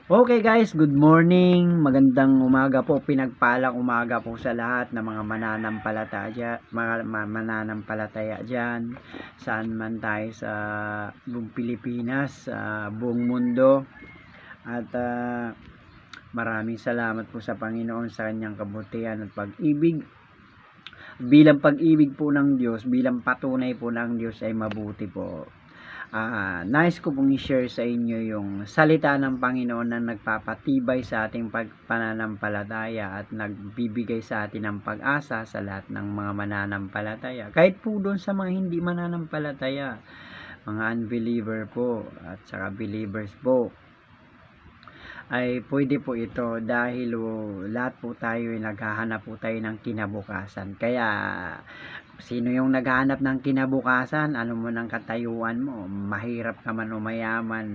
Okay guys, good morning. Magandang umaga po. Pinagpalang umaga po sa lahat ng mga mananampalataya diyan. Saan man tayo sa buong Pilipinas, sa buong mundo. At maraming salamat po sa Panginoon sa kanyang kabutihan at pag-ibig. Bilang pag-ibig po ng Diyos, bilang patunay po ng Diyos ay mabuti po. Nice ko pong i-share sa inyo yung salita ng Panginoon na nagpapatibay sa ating pananampalataya at nagbibigay sa atin ng pag-asa sa lahat ng mga mananampalataya. Kahit po doon sa mga hindi mananampalataya, mga unbeliever po at saka believers po, ay pwede po ito dahil lahat po tayo ay naghahanap po tayo ng kinabukasan. Kaya sino yung naghahanap ng kinabukasan, ano mo ng katayuan mo, mahirap ka man o mayaman,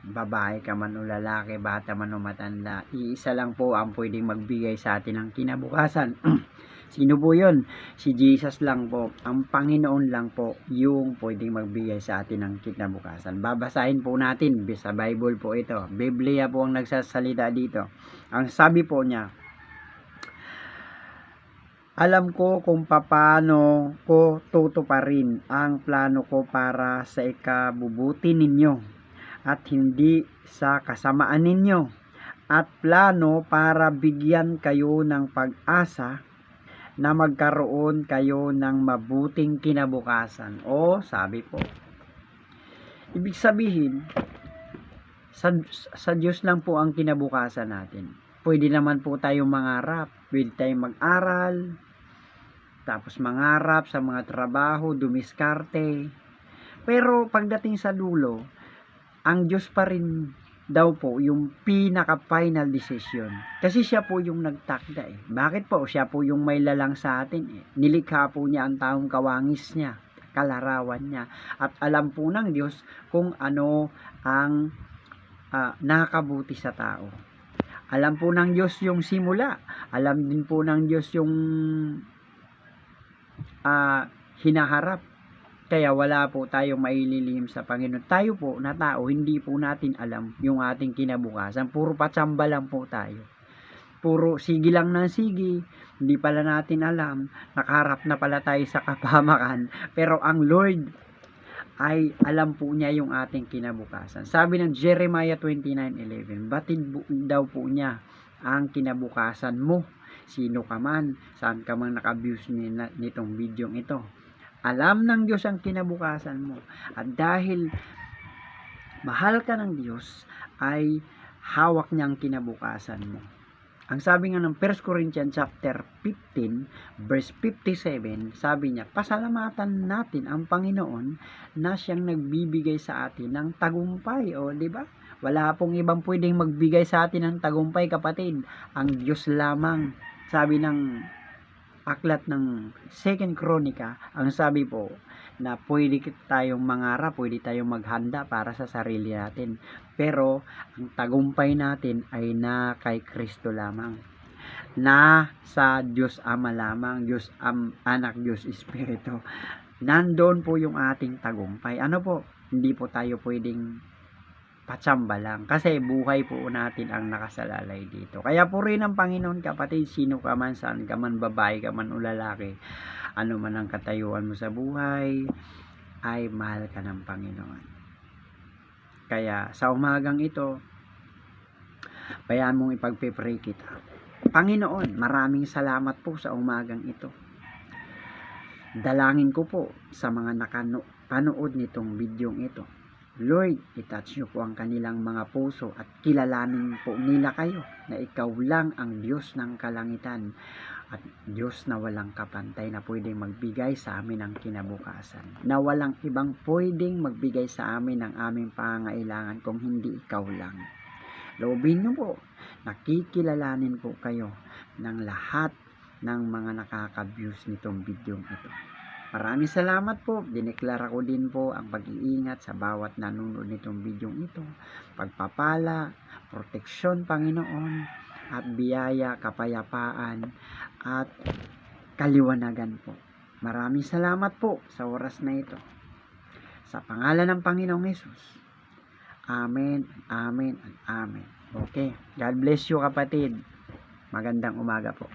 babae ka man o lalaki, bata man o matanda, iisa lang po ang pwedeng magbigay sa atin ng kinabukasan. Sino po yun? Si Jesus lang po. Ang Panginoon lang po yung pwedeng magbigay sa atin ng kinabukasan. Babasahin po natin sa Bible po ito. Biblia po ang nagsasalita dito. Ang sabi po niya, alam ko kung paano ko tutuparin ang plano ko para sa ikabubuti ninyo at hindi sa kasamaan ninyo, at plano para bigyan kayo ng pag-asa na magkaroon kayo ng mabuting kinabukasan. O sabi po, ibig sabihin, sa Diyos lang po ang kinabukasan natin. Pwede naman po tayong mangarap, pwede tayong mag-aral, tapos mangarap sa mga trabaho, dumiskarte. Pero pagdating sa dulo, ang Diyos pa rin daw po yung pinaka-final decision. Kasi siya po yung nagtakda eh. Bakit po? Siya po yung may lalang sa atin eh. Nilikha po niya ang taong kawangis niya, kalarawan niya. At alam po ng Diyos kung ano ang nakakabuti sa tao. Alam po ng Diyos yung simula. Alam din po ng Diyos yung hinaharap. Kaya wala po tayong maililihim sa Panginoon. Tayo po na tao, hindi po natin alam yung ating kinabukasan. Puro patsamba lang po tayo. Puro sige lang ng sige. Hindi pala natin alam. Nakaharap na pala tayo sa kapahamakan. Pero ang Lord ay alam po niya yung ating kinabukasan. Sabi ng Jeremiah 29:11, batid daw po niya ang kinabukasan mo. Sino ka man, saan ka man naka-views nitong video ito. Alam ng Diyos ang kinabukasan mo. At dahil mahal ka ng Diyos, ay hawak niya ang kinabukasan mo. Ang sabi nga ng 1 Corinthians chapter 15, verse 57, sabi niya, pasalamatan natin ang Panginoon na siyang nagbibigay sa atin ng tagumpay. O, di ba? Wala pong ibang pwedeng magbigay sa atin ng tagumpay, kapatid. Ang Diyos lamang. Sabi ng aklat ng 2 Chronica, ang sabi po na pwede tayong mangarap, pwede tayong maghanda para sa sarili natin. Pero ang tagumpay natin ay na kay Kristo lamang. Na sa Diyos Ama lamang, Diyos Anak, Diyos Espiritu. Nandoon po yung ating tagumpay. Ano po? Hindi po tayo pwedeng patsamba lang. Kasi buhay po natin ang nakasalalay dito. Kaya purihin ang Panginoon, kapatid, sino ka man, saan ka man, babae ka man o lalaki, ano man ang katayuan mo sa buhay, ay mahal ka ng Panginoon. Kaya sa umagang ito, bayaan mong ipagpe-pray kita. Panginoon, maraming salamat po sa umagang ito. Dalangin ko po sa mga panood nitong bidyong ito. Lord, itouch nyo po ang kanilang mga puso at kilalanin po nila kayo na ikaw lang ang Diyos ng kalangitan at Diyos na walang kapantay na pwedeng magbigay sa amin ng kinabukasan. Na walang ibang pwedeng magbigay sa amin ng aming pangangailangan kung hindi ikaw lang. Loobin nyo po, nakikilalanin po kayo ng lahat ng mga nakaka-views nitong bidyong ito. Maraming salamat po. Dineklara ko din po ang pag-iingat sa bawat nanonood nitong video ito. Pagpapala, proteksyon, Panginoon, at biyaya, kapayapaan, at kaliwanagan po. Maraming salamat po sa oras na ito. Sa pangalan ng Panginoong Hesus. Amen, amen, and amen. Okay. God bless you kapatid. Magandang umaga po.